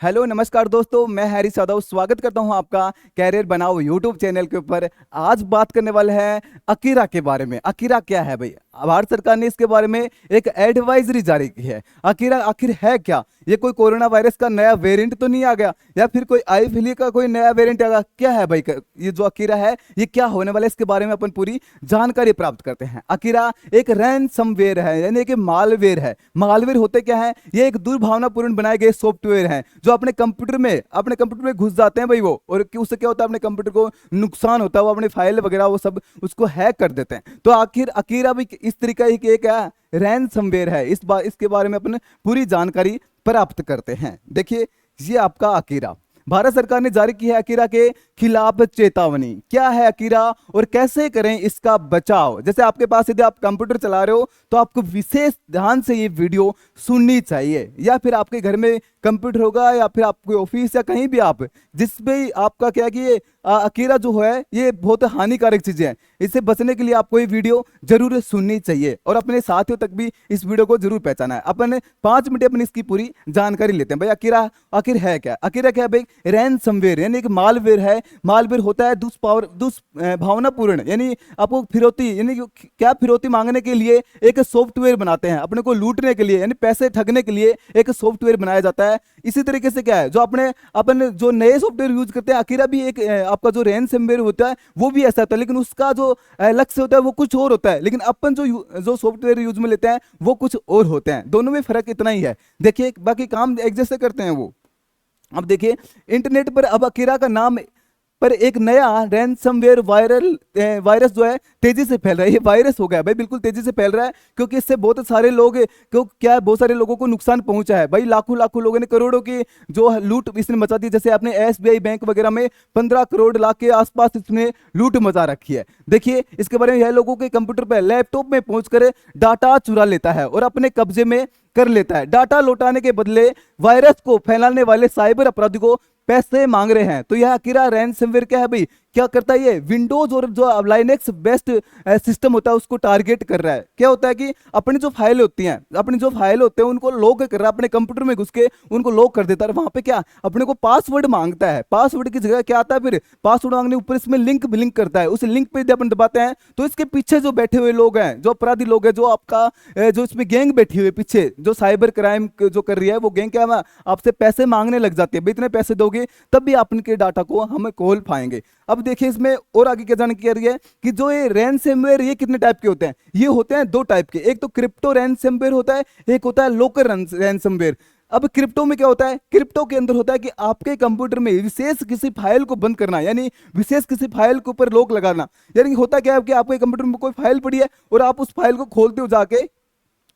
Hello नमस्कार दोस्तों, मैं हैरिस यादव स्वागत करता हूं आपका कैरियर बनाओ यूट्यूब चैनल के ऊपर। आज बात करने वाले हैं अकीरा के बारे में। अकीरा क्या है भाई? भारत सरकार ने इसके बारे में एक एडवाइजरी जारी की है। अकीरा आखिर है क्या? ये कोई कोरोना वायरस का नया वेरिएंट तो नहीं आ गया, या फिर कोई आई फिली का कोई नया वेरिएंट आ गया? क्या है भाई ये जो अकीरा है, ये क्या होने वाला है? इसके बारे में अपन पूरी जानकारी प्राप्त करते हैं। अकीरा एक रैनसमवेयर है, यानी कि मालवेयर है। मालवेयर होते क्या है? ये एक दुर्भावनापूर्ण बनाए गए सॉफ्टवेयर हैं जो अपने कंप्यूटर में घुस जाते हैं भाई वो, और उससे क्या होता है, अपने कंप्यूटर को नुकसान होता है, वो अपने फाइल वगैरह वो सब उसको हैक कर देते हैं। तो आखिर अकीरा भी इस तरीका ही एक रैनसमवेयर है। इसके बारे में अपन पूरी जानकारी प्राप्त करते हैं। देखिए, ये आपका अकीरा, भारत सरकार ने जारी की है अकीरा के खिलाफ चेतावनी। क्या है अकीरा और कैसे करें इसका बचाव? जैसे आपके पास यदि आप कंप्यूटर चला रहे हो तो आपको विशेष ध्यान से ये वीडियो सुननी चाहिए, या फिर आपके घर में कंप्यूटर होगा, या फिर आपके ऑफिस, या कहीं भी आप जिसमें आपका क्या है कि ये अकीरा जो है ये बहुत हानिकारक चीजें हैं। इससे बचने के लिए आपको ये वीडियो जरूर सुननी चाहिए और अपने साथियों तक भी इस वीडियो को जरूर पहचाना है। अपन 5 मिनट अपनी इसकी पूरी जानकारी लेते हैं। भाई अकीरा आखिर है क्या? अकीरा क्या है भाई? रैनसमवेयर यानी एक मालवेयर है। मालवेयर होता है दुष्भावनापूर्ण, यानी आपको फिरौती, यानी क्या फिरौती मांगने के लिए एक सॉफ्टवेयर बनाते हैं, अपने को लूटने के लिए, यानी पैसे ठगने के लिए एक सॉफ्टवेयर बनाया जाता है। इसी तरीके से क्या है, जो अपन जो नए सॉफ्टवेयर यूज करते हैं, अकीरा भी एक आपका जो रैनसमवेयर होता है वो भी ऐसा होता है, लेकिन उसका जो लक्ष्य होता है वो कुछ और होता है, लेकिन अपन जो सॉफ्टवेयर यूज में लेते हैं वो कुछ और होते हैं। दोनों में फर्क इतना ही है। देखिए, बाकी काम एक जैसे करते हैं वो। अब देखिए, इंटरनेट पर अब अकीरा का नाम पर एक नया रैनसमवेयर वायरस जो है तेजी से फैल रहा है। ये वायरस हो गया भाई, बिल्कुल तेजी से फैल रहा है, क्योंकि इससे बहुत सारे लोग बहुत सारे लोगों को नुकसान पहुंचा है भाई। लाखों लाखों लोगों ने, करोड़ों की जो लूट इसने मचा दी। जैसे आपने एसबीआई बैंक वगैरह में 15 करोड़ लाख के आसपास इसने लूट मचा रखी है। देखिए, इसके बारे में यह लोगों के कंप्यूटर पर, लैपटॉप में पहुंचकर डाटा चुरा लेता है और अपने कब्जे में कर लेता है। डाटा लौटाने के बदले वायरस को फैलाने वाले साइबर अपराधी को पैसे मांग रहे हैं। तो यह अकीरा रैनसमवेयर क्या है भाई? क्या करता है ये? विंडोज और जो लाइनेक्स बेस्ड सिस्टम होता है उसको टारगेट कर रहा है। क्या होता है कि अपनी जो फाइल होती हैं, उनको लॉक कर रहा है, अपने कंप्यूटर में घुस के उनको लॉक कर देता है। वहां पे क्या अपने को पासवर्ड मांगता है। पासवर्ड की जगह क्या आता है फिर? पासवर्ड मांगने ऊपर इसमें लिंक करता है। उस लिंक पे यदि अपन दबाते हैं तो इसके पीछे जो बैठे हुए लोग हैं, जो अपराधी लोग हैं, जो आपका जो इसमें गैंग बैठी हुई है पीछे, जो साइबर क्राइम जो कर रही है, वो गैंग क्या है, आपसे पैसे मांगने लग जाती है। इतने पैसे दोगे तब भी आप उनके डाटा को हम खोल पाएंगे। अब देखिए, इसमें और आगे क्या जानकारी है कि जो ये रैनसमवेयर ये कितने टाइप के होते हैं? ये होते हैं 2 टाइप के। एक तो क्रिप्टो रैनसमवेयर होता है, एक होता है लोकल रैनसमवेयर। अब क्रिप्टो में क्या होता है? क्रिप्टो के अंदर होता है कि आपके कंप्यूटर में विशेष किसी फाइल को बंद करना, यानी विशेष किसी फाइल के ऊपर लॉक लगाना। यानी होता क्या है कि आपके कंप्यूटर में कोई फाइल पड़ी है और आप उस फाइल को खोलते हो जाके,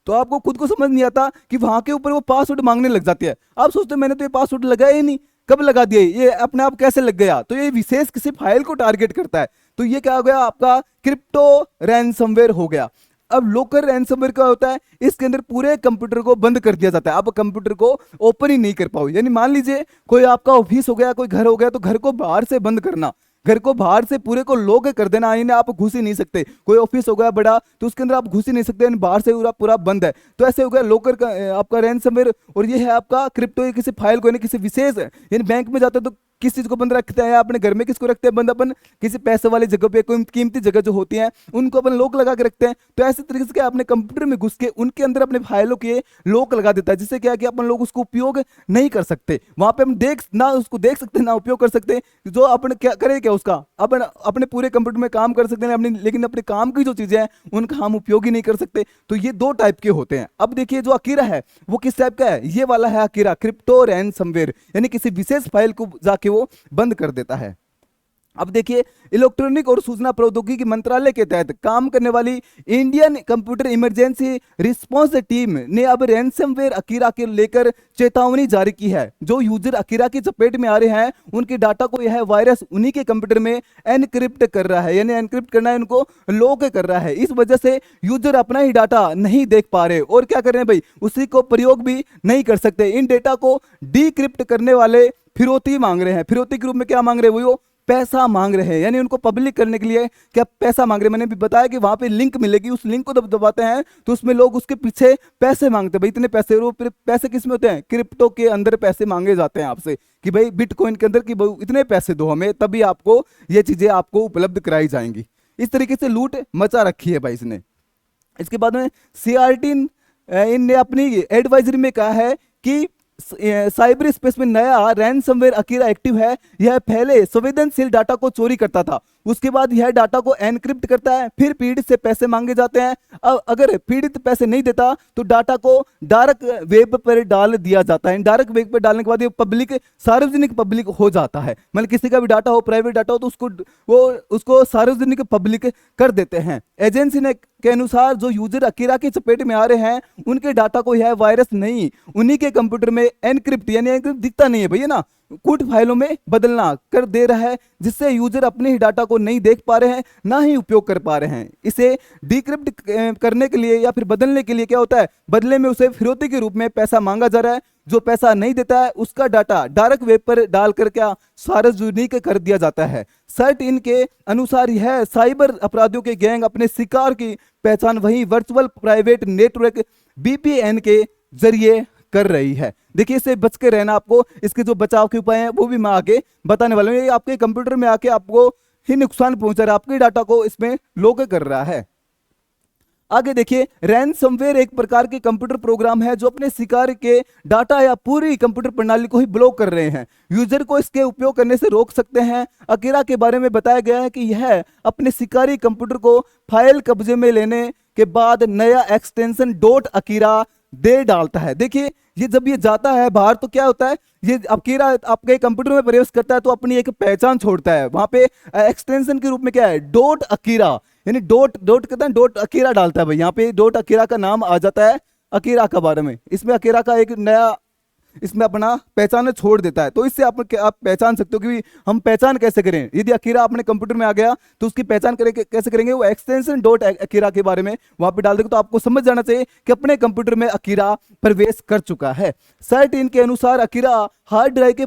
तो आपको खुद को समझ नहीं आता कि वहां के ऊपर वो पासवर्ड मांगने लग जाती है। आप सोचते हैं मैंने तो ये पासवर्ड लगाया ही नहीं, कब लगा दिया, ये अपने आप कैसे लग गया? तो ये विशेष किसी फाइल को टारगेट करता है। तो ये क्या हो गया? आपका क्रिप्टो रैनसमवेयर हो गया। अब लोकल रैनसमवेयर क्या होता है? इसके अंदर पूरे कंप्यूटर को बंद कर दिया जाता है। आप कंप्यूटर को ओपन ही नहीं कर पाओ। यानी मान लीजिए कोई आपका ऑफिस हो गया, कोई घर हो गया, तो घर को बाहर से बंद करना, घर को बाहर से पूरे को लॉक कर देना, यानी आप घुस ही नहीं सकते। कोई ऑफिस हो गया बड़ा, तो उसके अंदर आप घुस ही नहीं सकते, बाहर से पूरा पूरा बंद है। तो ऐसे हो गया लोकर का आपका रैनसमवेयर। और ये है आपका क्रिप्टो, किसी फाइल को, यानी किसी विशेष, यानी बैंक में जाते तो किस चीज को बंद रखते हैं, अपने घर में किसको रखते हैं बंद? अपन किसी पैसे वाली जगह पे, कोई कीमती जगह जो होती है उनको अपन लॉक लगा के रखते हैं। तो ऐसे तरीके से क्या अपने कंप्यूटर में घुस के उनके अंदर अपने फाइलों के लॉक लगा देता है, जिससे क्या कि अपन लोग उसको उपयोग नहीं कर सकते। वहां पे हम उसको देख सकते ना उपयोग कर सकते। जो अपन क्या करें, क्या उसका अपन अपने पूरे कंप्यूटर में काम कर सकते हैं लेकिन अपने काम की जो चीजें हैं उनका हम उपयोग ही नहीं कर सकते। तो ये 2 टाइप के होते हैं। अब देखिए, जो अकीरा है वो किस टाइप का है? ये वाला है अकीरा क्रिप्टो रैनसमवेयर, यानी किसी विशेष फाइल को जाके वो बंद कर देता है। अब देखिए, इलेक्ट्रॉनिक और सूचना प्रौद्योगिकी मंत्रालय के तहत काम करने वाली Indian computer emergency response team ने अब रैनसमवेयर अकीरा के लेकर चेतावनी जारी की है। जो यूजर अकीरा की चपेट में आ रहे हैं उनके डाटा को यह वायरस उन्हीं के कंप्यूटर में एनक्रिप्ट कर रहा है, यानी एनक्रिप्ट करना है, उनको लॉक कर रहा है। इस वजह से यूजर अपना ही डाटा नहीं देख पा रहे और क्या कर रहे हैं भाई, उसी को प्रयोग भी नहीं कर सकते। इन डेटा को डिक्रिप्ट करने वाले फिरौती मांग रहे हैं। फिरौती के रूप में क्या मांग रहे हैं? वो पैसा मांग रहे हैं, यानी उनको पब्लिक करने के लिए क्या पैसा मांग रहे हैं। मैंने भी बताया कि वहां पे लिंक मिलेगी, उस लिंक को जब दबाते हैं तो उसमें लोग उसके पीछे पैसे मांगते हैं, भाई इतने पैसे। वो फिर पैसे किस में होते हैं, क्रिप्टो के अंदर पैसे मांगे जाते हैं आपसे कि भाई बिटकॉइन के अंदर कि भाई इतने पैसे दो हमें, तभी आपको ये चीजें आपको उपलब्ध कराई जाएंगी। इस तरीके से लूट मचा रखी है भाई इसने। इसके बाद में सीआरटी इनने अपनी एडवाइजरी में कहा है कि साइबर स्पेस में नया रैनसमवेयर अकीरा एक्टिव है। यह पहले संवेदनशील डाटा को चोरी करता था, उसके बाद यह डाटा को एनक्रिप्ट करता है, फिर पीड़ित से पैसे मांगे जाते हैं। अब अगर पीड़ित पैसे नहीं देता तो डाटा को डार्क वेब पर डाल दिया जाता है। डार्क वेब पर डालने के बाद ये पब्लिक, सार्वजनिक पब्लिक हो जाता है। मतलब किसी का भी डाटा हो, प्राइवेट डाटा हो, तो उसको सार्वजनिक पब्लिक कर देते हैं। एजेंसी ने के अनुसार जो यूजर अकीरा की चपेट में आ रहे हैं उनके डाटा को यह वायरस नहीं उन्हीं के कंप्यूटर में एनक्रिप्ट, यानी एनक्रिप्ट दिखता नहीं है भैया ना, कुछ फाइलों में बदलना कर दे रहा है, जिससे यूजर अपने ही डाटा को नहीं देख पा रहे हैं, ना ही उपयोग कर पा रहे हैं। इसे डिक्रिप्ट करने के लिए या फिर बदलने के लिए क्या होता है, बदले में उसे फिरौती के रूप में पैसा मांगा जा रहा है। जो पैसा नहीं देता है उसका डाटा डार्क वेब पर डालकर क्या सार्वजनिक कर दिया जाता है। सर्ट इन के अनुसार यह साइबर अपराधियों के गैंग अपने शिकार की पहचान वही वर्चुअल प्राइवेट नेटवर्क VPN के जरिए कर रही है। देखिए इससे बच के रहना, आपको इसके जो बचाव के उपाय हैं वो भी मैं आगे बताने वाला हूँ। ये आपके कंप्यूटर में आके आपको ही नुकसान पहुंचा रहा है, आपके डाटा को इसमें लॉक कर रहा है। आगे देखिए, रैनसमवेयर एक प्रकार के कंप्यूटर प्रोग्राम है जो अपने शिकार के डाटा या पूरी कंप्यूटर प्रणाली को ही ब्लॉक कर रहे हैं। यूजर को इसके उपयोग करने से रोक सकते हैं। अकीरा के बारे में बताया गया है कि यह अपने शिकारी कंप्यूटर को फाइल कब्जे में लेने के बाद नया एक्सटेंशन डॉट अकीरा दे डालता है। देखिए ये जब ये जाता है बाहर तो क्या होता है, ये अकीरा आपके कंप्यूटर में प्रवेश करता है तो अपनी एक पहचान छोड़ता है। वहां पे एक्सटेंशन के रूप में क्या है, डॉट अकीरा, यानी डॉट कहते हैं डॉट अकीरा डालता है भाई। यहाँ पे डॉट अकीरा का नाम आ जाता है अकीरा का बारे में। इसमें अकीरा का एक नया इसमें अपना पहचान छोड़ देता है। तो इससे आप पहचान सकते हो कि हम पहचान कैसे करें। यदि अकीरा अपने कंप्यूटर में आ गया तो उसकी पहचान कैसे करेंगे, वो एक्सटेंशन डॉट अकीरा के बारे में वहां पे डाल देंगे। तो आपको समझ जाना चाहिए कि अपने कंप्यूटर में अकीरा प्रवेश कर चुका है। सर्ट इन के अनुसार अकीरा हार्ड ड्राइव के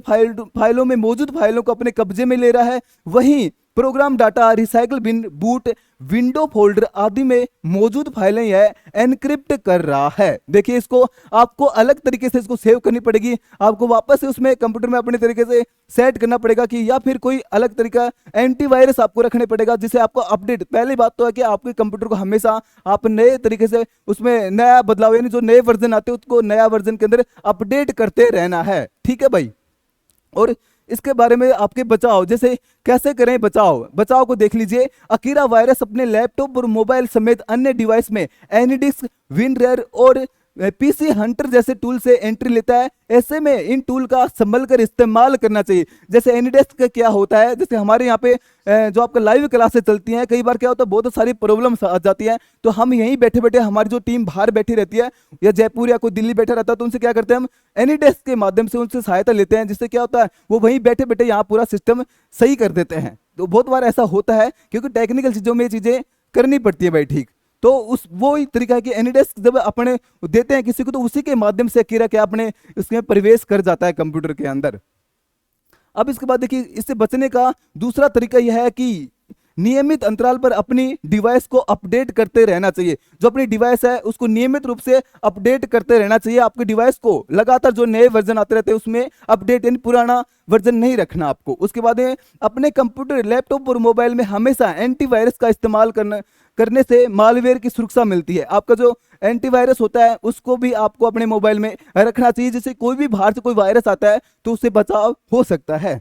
फाइलों में मौजूद फाइलों को अपने कब्जे में ले रहा है, वहीं program data, recycle bin, boot, window folder आदि में मौजूद फाइलें यह एनक्रिप्ट कर रहा है। देखिए इसको आपको अलग तरीके से इसको सेव करनी पड़ेगी, आपको वापस से उसमें कंप्यूटर में अपने तरीके से सेट करना पड़ेगा कि, या फिर कोई अलग तरीका एंटीवायरस आपको रखने पड़ेगा जिसे आपको अपडेट। पहली बात तो है कि आपके कंप्यूटर को हमेशा आप नए तरीके से उसमें नया बदलाव, यानी जो नए वर्जन आते हैं उसको नया वर्जन के अंदर अपडेट करते रहना है। ठीक है भाई। और इसके बारे में आपके बचाव, जैसे कैसे करें बचाव को देख लीजिए। अकीरा वायरस अपने लैपटॉप और मोबाइल समेत अन्य डिवाइस में एनीडिस्क, विनरेयर और PC हंटर जैसे टूल से एंट्री लेता है। ऐसे में इन टूल का संभल कर इस्तेमाल करना चाहिए। जैसे एनीडेस्क का क्या होता है, जैसे हमारे यहाँ पे जो आपका लाइव क्लासेस चलती हैं, कई बार क्या होता है बहुत सारी प्रॉब्लम्स आ जाती हैं, तो हम यहीं बैठे बैठे, हमारी जो टीम बाहर बैठी रहती है या जयपुर या कोई दिल्ली बैठा रहता है, तो उनसे क्या करते हैं हम एनीडेस्क के माध्यम से उनसे सहायता लेते हैं, जिससे क्या होता है वो वहीं बैठे बैठे यहाँ पूरा सिस्टम सही कर देते हैं। तो बहुत बार ऐसा होता है क्योंकि टेक्निकल चीजों में ये चीजें करनी पड़ती है भाई। ठीक, तो उस वो ही तरीका है कि एनीडेस्क जब अपने देते हैं किसी को तो उसी के माध्यम से अकीरा क्या अपने उसमें प्रवेश कर जाता है कंप्यूटर के अंदर। अब इसके बाद देखिए, इससे बचने का दूसरा तरीका यह है कि नियमित अंतराल पर अपनी डिवाइस को अपडेट करते रहना चाहिए। जो अपनी डिवाइस है उसको नियमित रूप से अपडेट करते रहना चाहिए। आपकी डिवाइस को लगातार जो नए वर्जन आते रहते हैं उसमें अपडेट, यानी पुराना वर्जन नहीं रखना आपको। उसके बाद अपने कंप्यूटर, लैपटॉप और मोबाइल में हमेशा एंटीवायरस का इस्तेमाल करने से मालवेयर की सुरक्षा मिलती है। आपका जो एंटीवायरस होता है उसको भी आपको अपने मोबाइल में रखना चाहिए, जिससे कोई भी बाहर से कोई वायरस आता है तो उससे बचाव हो सकता है।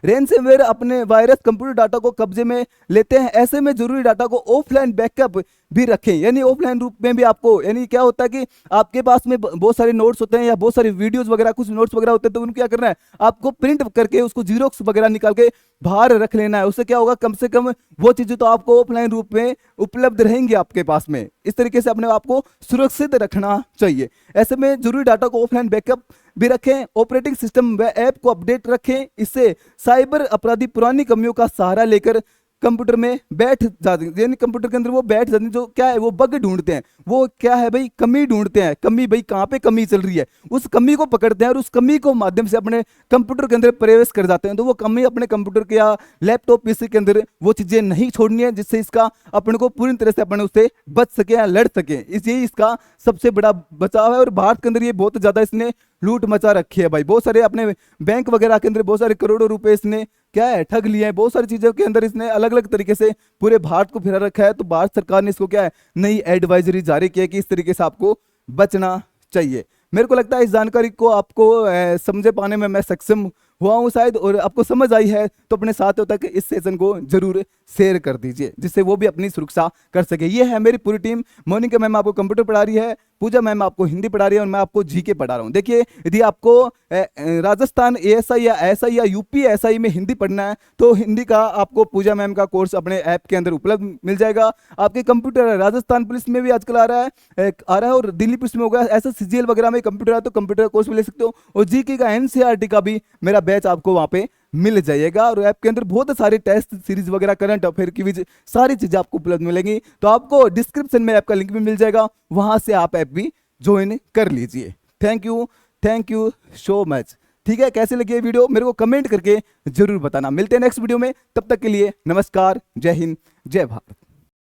रैनसमवेयर अपने वायरस कंप्यूटर डाटा को कब्जे में लेते हैं। ऐसे में जरूरी डाटा को ऑफलाइन बैकअप भी रखें, यानी ऑफलाइन रूप में भी आपको, यानी क्या होता है कि आपके पास में बहुत सारे नोट्स होते हैं या बहुत सारी वीडियोस वगैरह, कुछ नोट्स वगैरह होते हैं, तो उनको क्या करना है, आपको प्रिंट करके उसको जीरोक्स वगैरह निकाल के बाहर रख लेना है। उससे क्या होगा, कम से कम वो चीजें तो आपको ऑफलाइन रूप में उपलब्ध रहेंगी आपके पास में। इस तरीके से अपने आप को सुरक्षित रखना चाहिए। ऐसे में जरूरी डाटा को ऑफलाइन बैकअप भी रखें। ऑपरेटिंग सिस्टम व ऐप को अपडेट रखें। इससे साइबर अपराधी पुरानी कमियों का सहारा लेकर कंप्यूटर में बैठ जाते हैं, यानी कंप्यूटर के अंदर वो बैठ जाते हैं। जो क्या है, वो बग ढूंढते हैं, वो क्या है भाई, कमी ढूंढते हैं। कमी भाई कहाँ पे कमी चल रही है, उस कमी को पकड़ते हैं और उस कमी को माध्यम से अपने कंप्यूटर के अंदर प्रवेश कर जाते हैं। तो वो कमी अपने कंप्यूटर के या लैपटॉप पीसी के अंदर वो चीजें नहीं छोड़नी है, जिससे इसका अपने को पूरी तरह से अपने उससे बच सके या लड़ सके। इसलिए इसका सबसे बड़ा बचाव है। और भारत के अंदर ये बहुत ज्यादा इसने लूट मचा रखी है भाई। बहुत सारे अपने बैंक वगैरह के अंदर बहुत सारे करोड़ों रुपए इसने क्या है ठग लिए हैं। बहुत सारी चीजों के अंदर इसने अलग अलग तरीके से पूरे भारत को फिरा रखा है। तो भारत सरकार ने इसको क्या है, नई एडवाइजरी जारी की है कि इस तरीके से आपको बचना चाहिए। मेरे को लगता है इस जानकारी को आपको समझे पाने में मैं सक्षम हुआ हूँ शायद, और आपको समझ आई है तो अपने साथियों तक इस सेशन को जरूर शेयर कर दीजिए, जिससे वो भी अपनी सुरक्षा कर सके। ये है मेरी पूरी टीम। मोनिका मैम आपको कंप्यूटर पढ़ा रही है, पूजा मैम आपको हिंदी पढ़ा रही है, और मैं आपको जीके पढ़ा रहा हूँ। देखिए, यदि आपको राजस्थान एएसआई या एसआई या यूपी एसआई में हिंदी पढ़ना है तो हिंदी का आपको पूजा मैम का कोर्स अपने ऐप के अंदर उपलब्ध मिल जाएगा। आपके कंप्यूटर राजस्थान पुलिस में भी आजकल आ रहा है, और दिल्ली पुलिस में होगा, ऐसा सीजीएल वगैरह में कंप्यूटर है तो कंप्यूटर कोर्स भी ले सकते हो। और जीके का एनसीईआरटी का भी मेरा बैच आपको वहाँ पे मिल जाएगा। और ऐप के अंदर बहुत सारे टेस्ट सीरीज वगैरह, करंट अफेयर की भी सारी चीजें आपको उपलब्ध मिलेंगी। तो आपको डिस्क्रिप्शन में ऐप का लिंक भी मिल जाएगा, वहां से आप ऐप भी ज्वाइन कर लीजिए। Thank you so much. ठीक है, कैसे लगी ये वीडियो मेरे को कमेंट करके जरूर बताना। मिलते हैं नेक्स्ट वीडियो में, तब तक के लिए नमस्कार, जय हिंद, जय भारत।